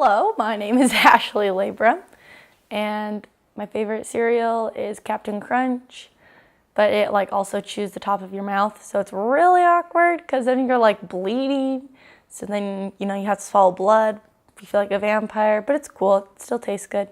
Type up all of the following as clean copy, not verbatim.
Hello, my name is Ashley Labra, and my favorite cereal is Captain Crunch, but it also chews the top of your mouth, so it's really awkward because then you're bleeding, so then you have to swallow blood. You feel like a vampire, but it's cool. It still tastes good.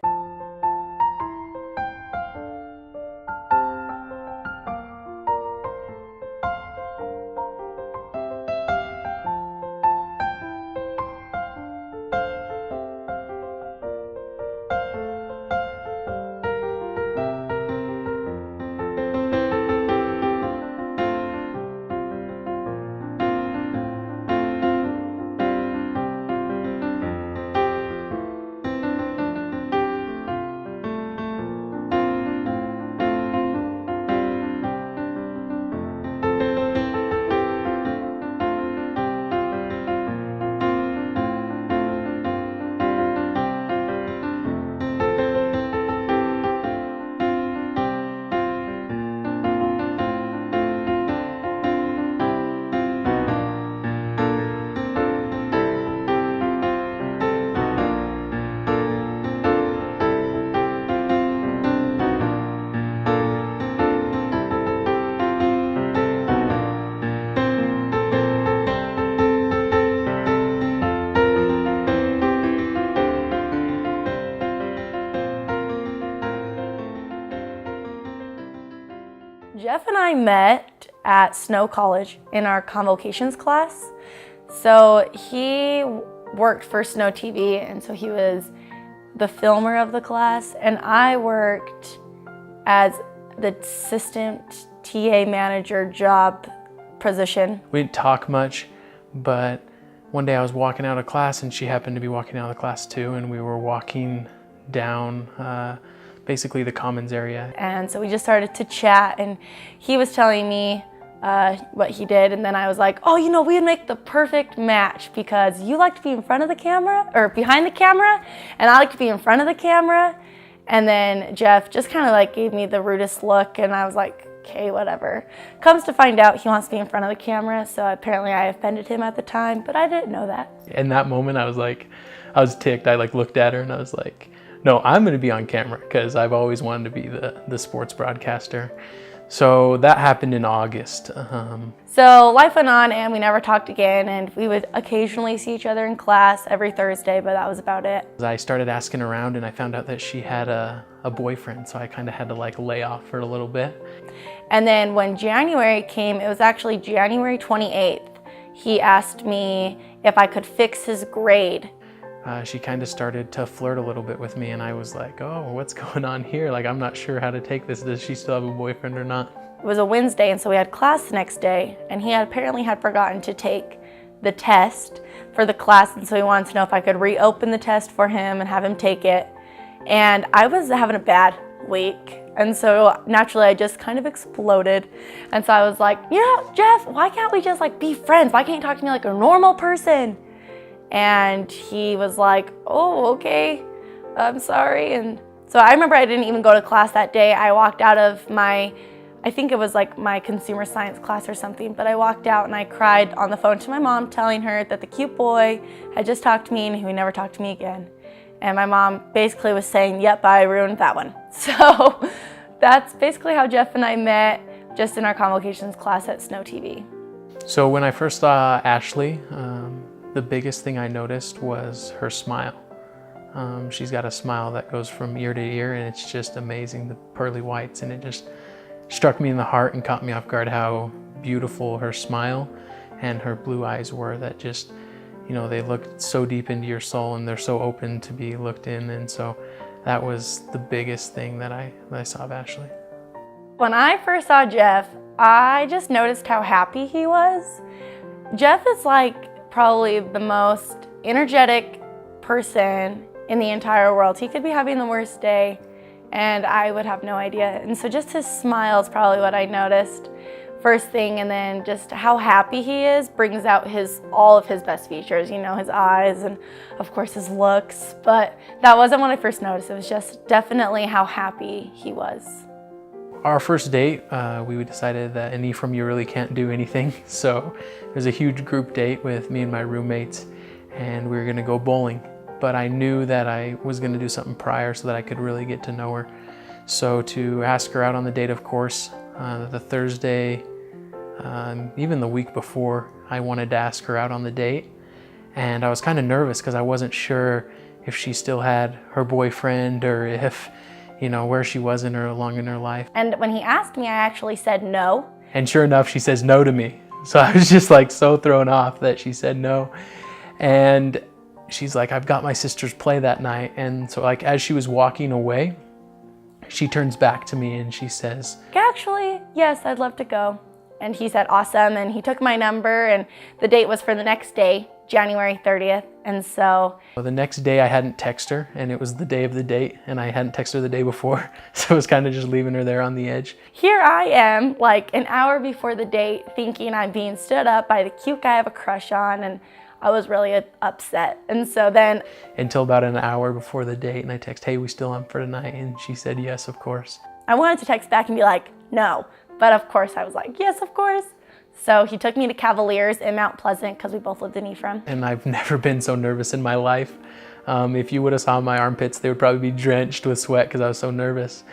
Jeff and I met at Snow College in our convocations class. So he worked for Snow TV, and so he was the filmer of the class, and I worked as the assistant TA manager job position. We didn't talk much, but one day I was walking out of class and she happened to be walking out of class too, and we were walking down basically the commons area. And so we just started to chat, and he was telling me what he did, and then I was like, oh, we would make the perfect match because you like to be in front of the camera, or behind the camera, and I like to be in front of the camera. And then Jeff just kind of gave me the rudest look, and I was like, okay, whatever. Comes to find out he wants to be in front of the camera, so apparently I offended him at the time, but I didn't know that. In that moment, I was ticked. I looked at her and I was like, no, I'm going to be on camera because I've always wanted to be the sports broadcaster. So that happened in August. So life went on and we never talked again, and we would occasionally see each other in class every Thursday, but that was about it. I started asking around and I found out that she had a boyfriend, so I kind of had to lay off for a little bit. And then when January came, it was actually January 28th, he asked me if I could fix his grade. She kind of started to flirt a little bit with me, and I was like, oh, what's going on here? I'm not sure how to take this. Does she still have a boyfriend or not? It was a Wednesday, and so we had class the next day, and he apparently had forgotten to take the test for the class, and so he wanted to know if I could reopen the test for him and have him take it. And I was having a bad week, and so naturally I just kind of exploded. And so I was like, Jeff, why can't we just be friends? Why can't you talk to me like a normal person? And he was like, oh, okay, I'm sorry. And so I remember I didn't even go to class that day. I walked out of I think it was my consumer science class or something, but I walked out and I cried on the phone to my mom, telling her that the cute boy had just talked to me and he would never talk to me again. And my mom basically was saying, yep, I ruined that one. So that's basically how Jeff and I met, just in our convocations class at Snow TV. So when I first saw Ashley, the biggest thing I noticed was her smile. She's got a smile that goes from ear to ear, and it's just amazing, the pearly whites, and it just struck me in the heart and caught me off guard how beautiful her smile and her blue eyes were, that just, they looked so deep into your soul and they're so open to be looked in. And so that was the biggest thing that I saw of Ashley. When I first saw Jeff, I just noticed how happy he was. Jeff is probably the most energetic person in the entire world. He could be having the worst day and I would have no idea. And so just his smile is probably what I noticed first thing, and then just how happy he is brings out all of his best features, his eyes and of course his looks. But that wasn't what I first noticed. It was just definitely how happy he was. Our first date, we decided that in Ephraim you really can't do anything. So it was a huge group date with me and my roommates, and we were gonna go bowling. but I knew that I was going to do something prior so that I could really get to know her. So to ask her out on the date, of course, the Thursday, even the week before, I wanted to ask her out on the date. And I was kind of nervous because I wasn't sure if she still had her boyfriend or if, where she was along in her life. And when he asked me, I actually said no. And sure enough, she says no to me. So I was just like so thrown off that she said no. And she's like, I've got my sister's play that night. And so like as she was walking away, she turns back to me and she says, actually, yes, I'd love to go. And he said, awesome. And he took my number, and the date was for the next day, January 30th. And so the next day I hadn't texted her, and it was the day of the date, and I hadn't texted her the day before. So it was kind of just leaving her there on the edge. Here I am, like an hour before the date, thinking I'm being stood up by the cute guy I have a crush on, and I was really upset. And so then until about an hour before the date, and I text, hey, we still on for tonight? And she said, yes, of course. I wanted to text back and be like, no. But of course I was like, yes, of course. So he took me to Cavaliers in Mount Pleasant because we both lived in Ephraim. And I've never been so nervous in my life. If you would have saw my armpits, they would probably be drenched with sweat because I was so nervous.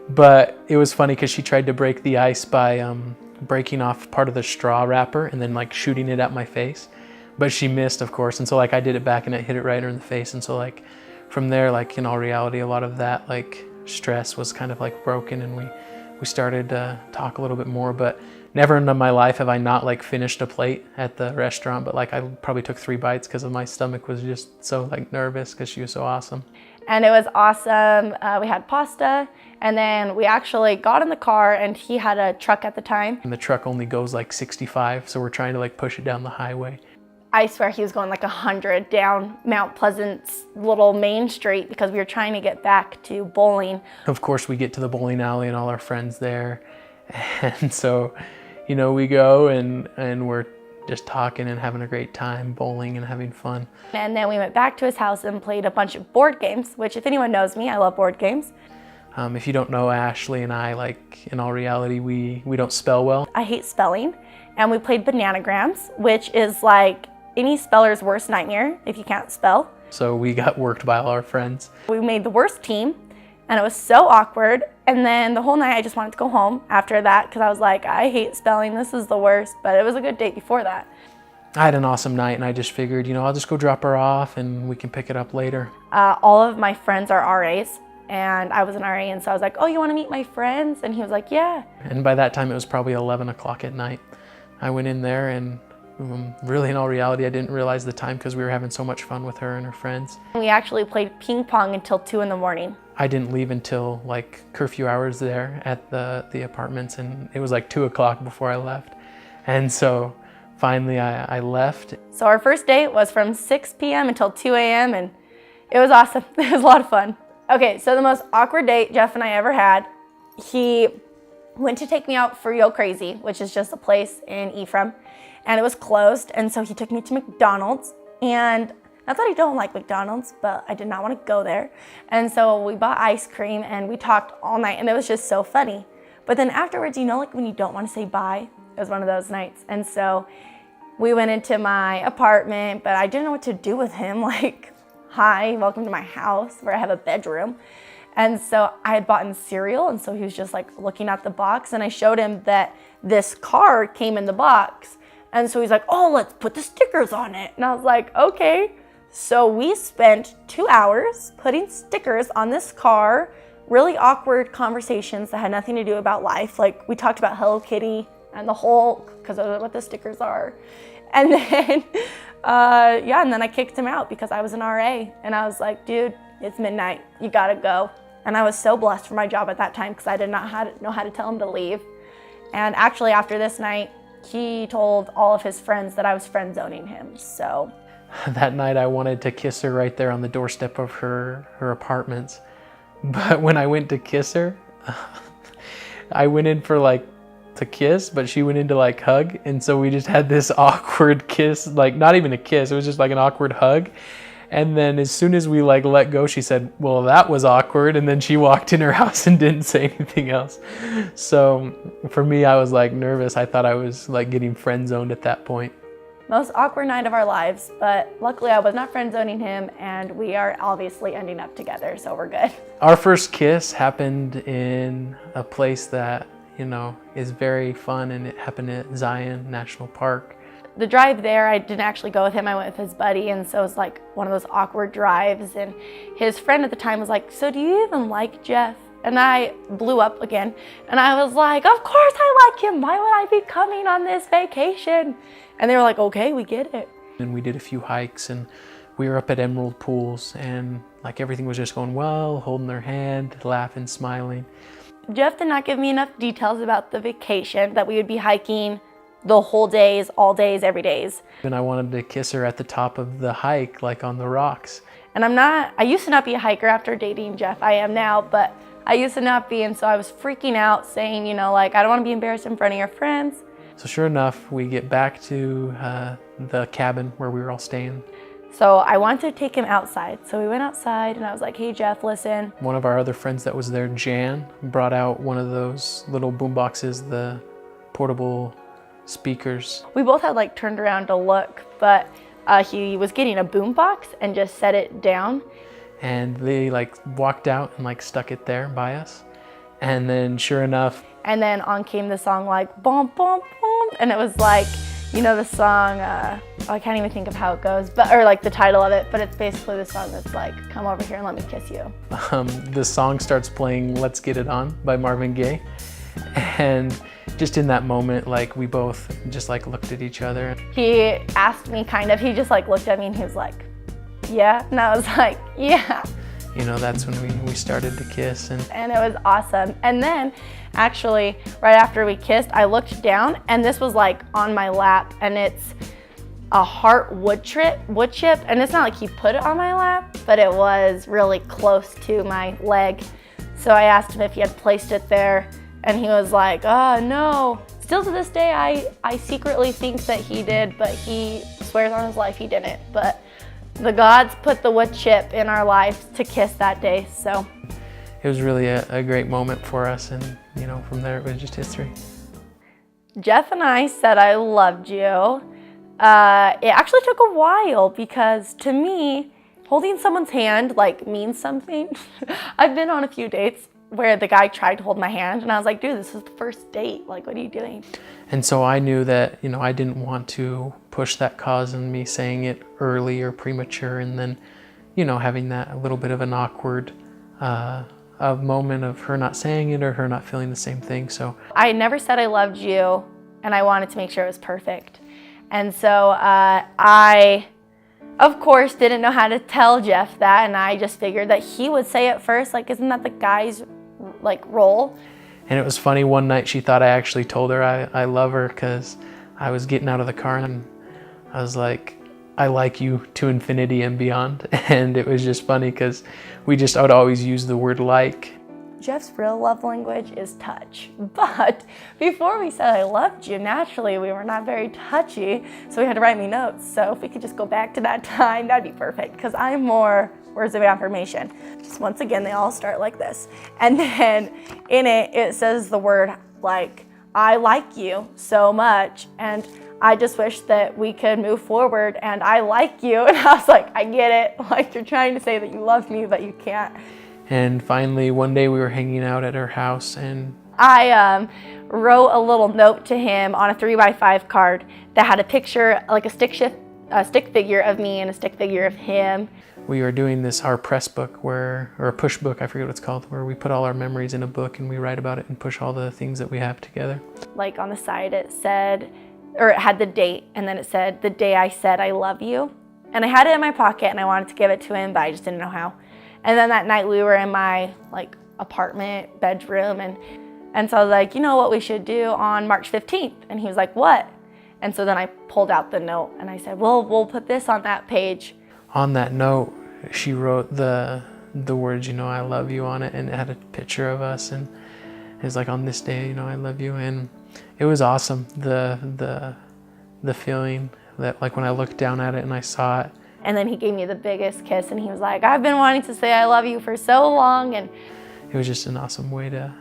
But it was funny because she tried to break the ice by breaking off part of the straw wrapper and then like shooting it at my face. But she missed, of course. And so like I did it back and it hit it right in the face. And so like from there, like in all reality, a lot of that like stress was kind of like broken, and we started to talk a little bit more. But never in my life have I not like finished a plate at the restaurant, but like I probably took 3 bites because my stomach was just so like nervous because she was so awesome. And it was awesome. We had pasta, and then we actually got in the car, and he had a truck at the time. And the truck only goes like 65, so we're trying to like push it down the highway. I swear he was going like 100 down Mount Pleasant's little main street because we were trying to get back to bowling. Of course, we get to the bowling alley and all our friends there. And so, we go and we're just talking and having a great time bowling and having fun. And then we went back to his house and played a bunch of board games, which if anyone knows me, I love board games. If you don't know, Ashley and I, like in all reality, we don't spell well. I hate spelling. And we played Bananagrams, which is like any speller's worst nightmare if you can't spell. So we got worked by all our friends. We made the worst team, and it was so awkward. And then the whole night I just wanted to go home after that because I was like, I hate spelling, this is the worst. But it was a good date before that. I had an awesome night, and I just figured, I'll just go drop her off and we can pick it up later. All of my friends are RAs, and I was an RA, and so I was like, oh, you want to meet my friends? And he was like, yeah. And by that time it was probably 11 o'clock at night. I went in there, and really in all reality I didn't realize the time because we were having so much fun with her and her friends. We actually played ping pong until 2 in the morning. I didn't leave until like curfew hours there at the apartments, and it was like 2 o'clock before I left. And so finally I left. So our first date was from 6 p.m. until 2 a.m. and it was awesome. It was a lot of fun. Okay, so the most awkward date Jeff and I ever had, he went to take me out for Yo Crazy, which is just a place in Ephraim, and it was closed. And so he took me to McDonald's, and not that I don't like McDonald's, but I did not want to go there. And so we bought ice cream and we talked all night, and it was just so funny. But then afterwards, like when you don't want to say bye, it was one of those nights. And so we went into my apartment, but I didn't know what to do with him. Like, hi, welcome to my house where I have a bedroom. And so I had bought him cereal, and so he was just like looking at the box, and I showed him that this car came in the box. And so he's like, oh, let's put the stickers on it. And I was like, okay. So we spent 2 hours putting stickers on this car, really awkward conversations that had nothing to do about life. Like we talked about Hello Kitty and the Hulk, because those are what the stickers are. And then, and then I kicked him out because I was an RA. And I was like, dude, it's midnight, you gotta go. And I was so blessed for my job at that time because I did not know how to tell him to leave. And actually after this night, he told all of his friends that I was friend zoning him, so. That night I wanted to kiss her right there on the doorstep of her apartments. But when I went to kiss her, I went in for like to kiss, but she went in to like hug. And so we just had this awkward kiss, like not even a kiss, it was just like an awkward hug. And then as soon as we like let go, she said, well, that was awkward. And then she walked in her house and didn't say anything else. So for me, I was like nervous. I thought I was like getting friend zoned at that point. most awkward night of our lives, but luckily I was not friend zoning him, and we are obviously ending up together, so we're good. Our first kiss happened in a place that, is very fun, and it happened at Zion National Park. The drive there, I didn't actually go with him, I went with his buddy, and so it was like one of those awkward drives, and his friend at the time was like, so do you even like Jeff? And I blew up again, and I was like, of course I like him, why would I be coming on this vacation? And they were like, okay, we get it. And we did a few hikes, and we were up at Emerald Pools, and like everything was just going well, holding their hand, laughing, smiling. Jeff did not give me enough details about the vacation, that we would be hiking the whole days, all days, every days. And I wanted to kiss her at the top of the hike, like on the rocks. And I used to not be a hiker after dating Jeff. I am now, but I used to not be, and so I was freaking out saying, I don't want to be embarrassed in front of your friends. So sure enough, we get back to the cabin where we were all staying. So I wanted to take him outside. So we went outside, and I was like, hey, Jeff, listen. One of our other friends that was there, Jan, brought out one of those little boom boxes, the portable speakers. We both had like turned around to look, but he was getting a boom box and just set it down. And they like walked out and like stuck it there by us. And then sure enough. And then on came the song like, bum, bum, bum. And it was like, the song, I can't even think of how it goes, or like the title of it, but it's basically the song that's like, come over here and let me kiss you. The song starts playing Let's Get It On by Marvin Gaye. And just in that moment, like we both just like looked at each other. He asked me he just like looked at me and he was like, yeah. And I was like, yeah. That's when we started to kiss. And it was awesome. And then actually right after we kissed, I looked down and this was like on my lap, and it's a heart wood chip. And it's not like he put it on my lap, but it was really close to my leg. So I asked him if he had placed it there, and he was like, oh no. Still to this day, I secretly think that he did, but he swears on his life he didn't. But the gods put the wood chip in our lives to kiss that day, so. It was really a great moment for us, and from there it was just history. Jeff and I said I loved you. It actually took a while, because to me, holding someone's hand means something. I've been on a few dates where the guy tried to hold my hand, and I was like, dude, this is the first date. What are you doing? And so I knew that, I didn't want to push that cause in me saying it early or premature, and then, having that a little bit of an awkward a moment of her not saying it or her not feeling the same thing. So I never said I loved you, and I wanted to make sure it was perfect. And so I, of course, didn't know how to tell Jeff that, and I just figured that he would say it first. Isn't that the guy's role? And it was funny, one night she thought I actually told her I love her, because I was getting out of the car and I was like, I like you to infinity and beyond. And it was just funny because I would always use the word like. Jeff's real love language is touch. But before we said I loved you, naturally we were not very touchy, so we had to write me notes. So if we could just go back to that time, that'd be perfect, because I'm more words of affirmation. Just once again, they all start like this. And then in it says the word I like you so much, and I just wish that we could move forward, and I like you. And I was like, I get it. You're trying to say that you love me, but you can't. And finally, one day we were hanging out at her house, and I wrote a little note to him on a 3x5 card that had a picture, a stick figure of me and a stick figure of him. We were doing our press book or a push book, I forget what it's called, where we put all our memories in a book and we write about it and push all the things that we have together. On the side it said, or it had the date, and then it said, the day I said I love you. And I had it in my pocket and I wanted to give it to him, but I just didn't know how. And then that night we were in my apartment bedroom, and so I was like, you know what we should do on March 15th? And he was like, what? And so then I pulled out the note and I said, well, we'll put this on that page. On that note, she wrote the words, I love you on it, and it had a picture of us, and it was on this day, I love you. And it was awesome, the feeling that when I looked down at it and I saw it. And then he gave me the biggest kiss, and he was like, I've been wanting to say I love you for so long. And it was just an awesome way to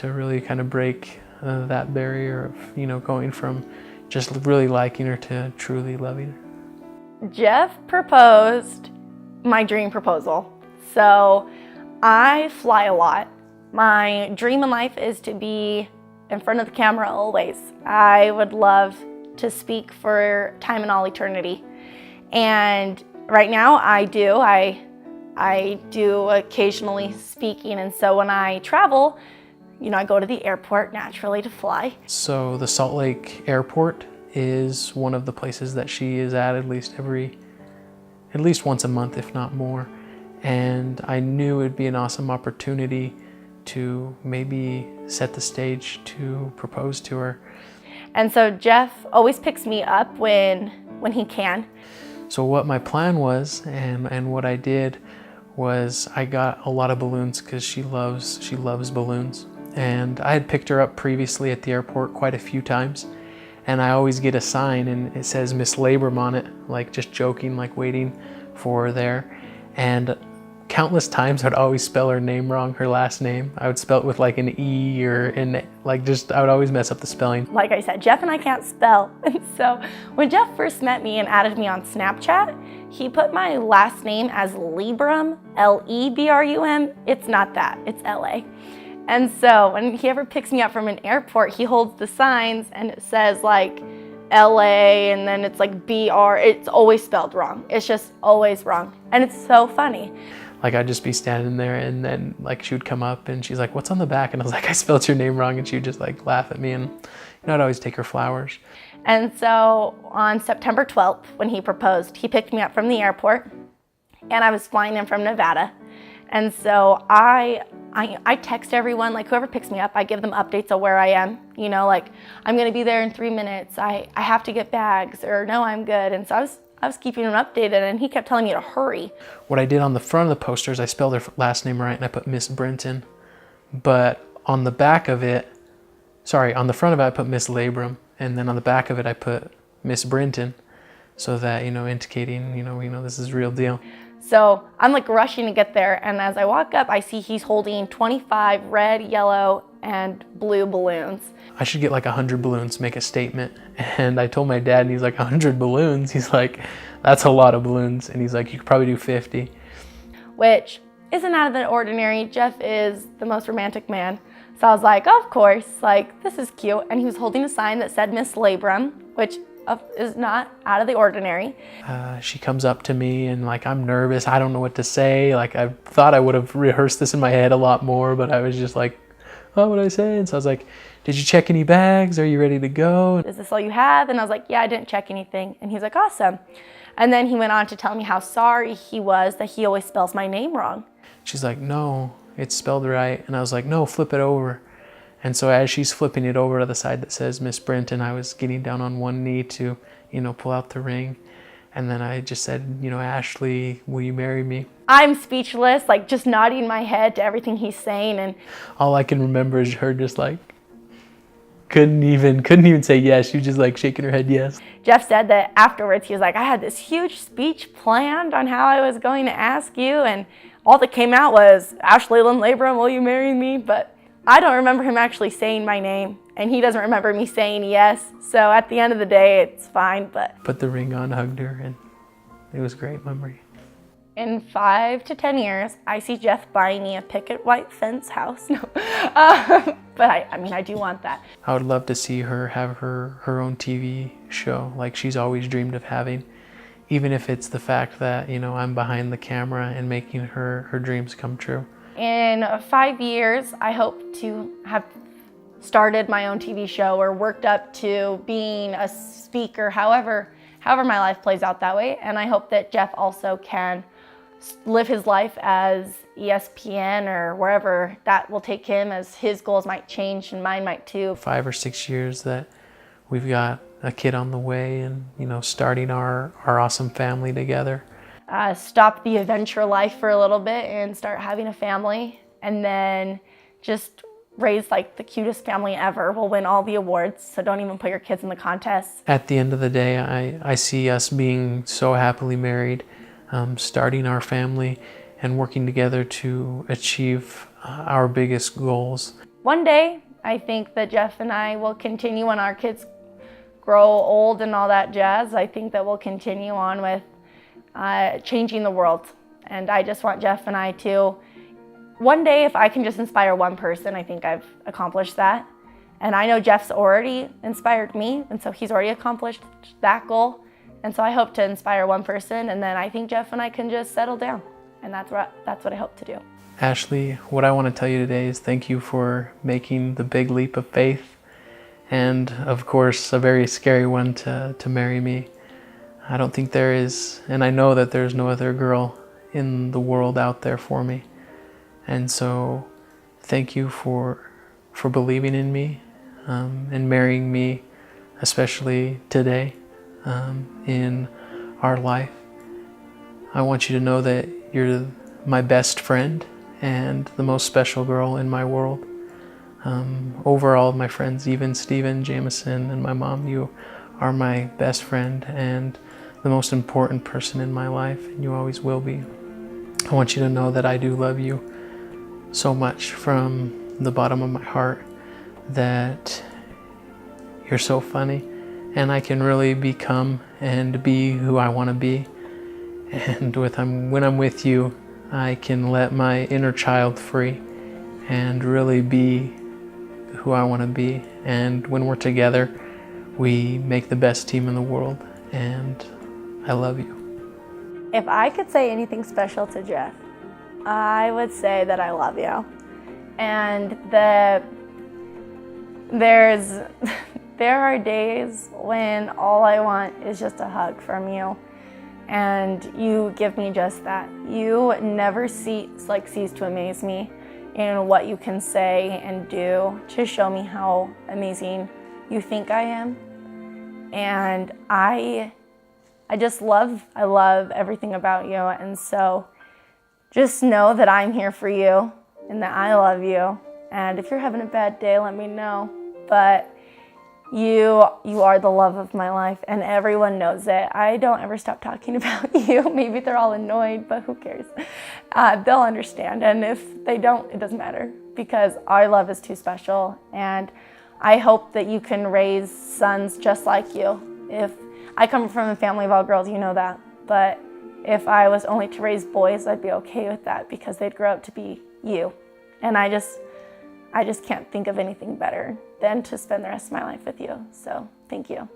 really kind of break that barrier of, going from, just really liking her to truly loving her. Jeff proposed my dream proposal. So I fly a lot. My dream in life is to be in front of the camera always. I would love to speak for time and all eternity. And right now I do occasionally speaking. And so when I travel, I go to the airport naturally to fly. So the Salt Lake Airport is one of the places that she is at least once a month, if not more. And I knew it'd be an awesome opportunity to maybe set the stage to propose to her. And so Jeff always picks me up when he can. So what my plan was, and what I did, was I got a lot of balloons because she loves balloons. And I had picked her up previously at the airport quite a few times. And I always get a sign and it says Miss Labrum on it, like just joking, like waiting for her there. And countless times I'd always spell her name wrong, her last name. I would spell it with like an E or I would always mess up the spelling. Like I said, Jeff and I can't spell. And so when Jeff first met me and added me on Snapchat, he put my last name as Lebrum, Lebrum. It's not that, it's LA. And so when he ever picks me up from an airport, he holds the signs and it says like LA and then it's like BR. It's always spelled wrong. It's just always wrong. And it's so funny. Like I'd just be standing there and then like she would come up and she's like, "What's on the back?" And I was like, "I spelled your name wrong." And she would just like laugh at me, and I'd always take her flowers. And so on September 12th, when he proposed, he picked me up from the airport and I was flying in from Nevada. And so I text everyone, like whoever picks me up, I give them updates of where I am, like I'm gonna be there in 3 minutes, I have to get bags, or no, I'm good. And so I was keeping him updated and he kept telling me to hurry. What I did on the front of the posters, I spelled her last name right and I put Miss Brinton. But on the back of it, on the front of it I put Miss Labrum, and then on the back of it I put Miss Brinton, so that, indicating, this is real deal. So I'm like rushing to get there, and as I walk up, I see he's holding 25 red, yellow, and blue balloons. I should get like 100 balloons, make a statement. And I told my dad, and he's like, 100 balloons? He's like, that's a lot of balloons. And he's like, you could probably do 50. Which isn't out of the ordinary. Jeff is the most romantic man. So I was like, oh, of course, like this is cute. And he was holding a sign that said Miss Labrum, which is not out of the ordinary. She comes up to me and like I'm nervous. I don't know what to say. Like I thought I would have rehearsed this in my head a lot more, but I was just like, oh, what do I say? And so I was like, did you check any bags? Are you ready to go? Is this all you have? And I was like, yeah, I didn't check anything. And he's like, awesome. And then he went on to tell me how sorry he was that he always spells my name wrong. She's like, no, it's spelled right. And I was like, no, flip it over. And so as she's flipping it over to the side that says Miss Brinton, I was getting down on one knee to, pull out the ring. And then I just said, Ashley, will you marry me? I'm speechless, like just nodding my head to everything he's saying. And all I can remember is her just like, couldn't even say yes. She was just like shaking her head yes. Jeff said that afterwards, he was like, I had this huge speech planned on how I was going to ask you. And all that came out was, Ashley Lynn Labrum, will you marry me? But I don't remember him actually saying my name, and he doesn't remember me saying yes. So at the end of the day, it's fine, but. Put the ring on, hugged her, and it was a great memory. In 5 to 10 years, I see Jeff buying me a picket white fence house. No, but I do want that. I would love to see her have her own TV show like she's always dreamed of having, even if it's the fact that, I'm behind the camera and making her dreams come true. In 5 years, I hope to have started my own TV show or worked up to being a speaker, however my life plays out that way. And I hope that Jeff also can live his life as ESPN or wherever that will take him, as his goals might change and mine might too. 5 or 6 years that we've got a kid on the way and, starting our awesome family together. Stop the adventure life for a little bit and start having a family, and then just raise like the cutest family ever. We'll win all the awards, so don't even put your kids in the contest. At the end of the day, I see us being so happily married, starting our family and working together to achieve our biggest goals. One day, I think that Jeff and I will continue on our kids' grow old and all that jazz, I think that we'll continue on with changing the world. And I just want Jeff and I to, one day if I can just inspire one person, I think I've accomplished that. And I know Jeff's already inspired me, and so he's already accomplished that goal. And so I hope to inspire one person, and then I think Jeff and I can just settle down. And that's what I hope to do. Ashley, what I want to tell you today is thank you for making the big leap of faith, and of course a very scary one, to marry me. I don't think there is, and I know that there's no other girl in the world out there for me. And so thank you for believing in me and marrying me, especially today in our life. I want you to know that you're my best friend and the most special girl in my world. Over all of my friends, even Steven, Jameson, and my mom, you are my best friend and the most important person in my life, and you always will be. I want you to know that I do love you so much from the bottom of my heart, that you're so funny and I can really become and be who I want to be. And when I'm with you, I can let my inner child free and really be who I want to be. And when we're together, we make the best team in the world, and I love you. If I could say anything special to Jeff, I would say that I love you. And there are days when all I want is just a hug from you. And you give me just that. You never cease to amaze me in what you can say and do to show me how amazing you think I am. And I love everything about you. And so just know that I'm here for you and that I love you. And if you're having a bad day, let me know. But you are the love of my life, and everyone knows it. I don't ever stop talking about you. Maybe they're all annoyed, but who cares? They'll understand, and if they don't, it doesn't matter, because our love is too special, and I hope that you can raise sons just like you. If I come from a family of all girls, you know that, but if I was only to raise boys, I'd be okay with that, because they'd grow up to be you. And I just can't think of anything better than to spend the rest of my life with you. So thank you.